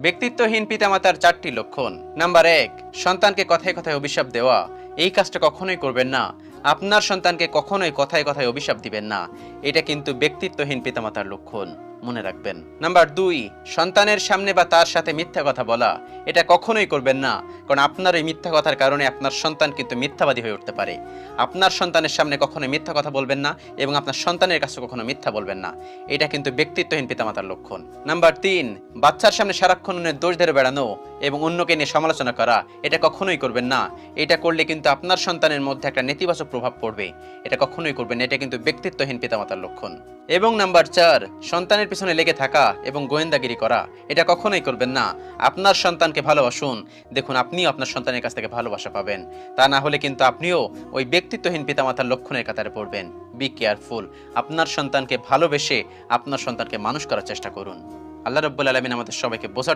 ব্যক্তিত্বহীন পিতামাতার 4টি লক্ষণ। নাম্বার 1, সন্তানকে কথায় কথায় অভিশাপ দেওয়া। এই কাজটা কখনোই করবেন না। আপনার সন্তানকে কখনোই কথায় কথায় অভিশাপ দিবেন না। এটা কিন্তু ব্যক্তিত্বহীন পিতামাতার লক্ষণ, মনে রাখবেন। নাম্বার 2, সন্তানের সামনে বা তার সাথে মিথ্যা কথা বলা। এটা কখনোই করবেন না, কারণ আপনার এই মিথ্যা কথার কারণে আপনার সন্তান কিন্তু মিথ্যাবাদী হয়ে উঠতে পারে। আপনার সন্তানের সামনে কখনোই মিথ্যা কথা বলবেন না এবং আপনার সন্তানের কাছে কখনো মিথ্যা বলবেন না। এটা কিন্তু ব্যক্তিত্বহীন পিতামাতার লক্ষণ। নাম্বার 3, বাচ্চার সামনে সারাক্ষণ অন্যের দোষ ধরে বেড়ানো এবং অন্যকে নিয়ে সমালোচনা করা। এটা কখনোই করবেন না। এটা করলে কিন্তু আপনার সন্তানের মধ্যে একটা নেতিবাচক প্রভাব পড়বে। এটা কখনোই করবেন না। এটা কিন্তু ব্যক্তিত্বহীন পিতামাতার লক্ষণ। এবং নাম্বার 4, সন্তানের পিছনে লেগে থাকা এবং গোয়েন্দাগিরি করা। এটা কখনোই করবেন না। আপনার সন্তানকে ভালোবাসুন, দেখুন আপনিও আপনার সন্তানের কাছ থেকে ভালোবাসা পাবেন। তা না হলে কিন্তু আপনিও ওই ব্যক্তিত্বহীন পিতামাতার লক্ষণের কাতারে পড়বেন। Be careful. আপনার সন্তানকে ভালোবেসে আপনার সন্তানকে মানুষ করার চেষ্টা করুন। আল্লাহ রাব্বুল আলামিন আমাদের সবাইকে বোঝার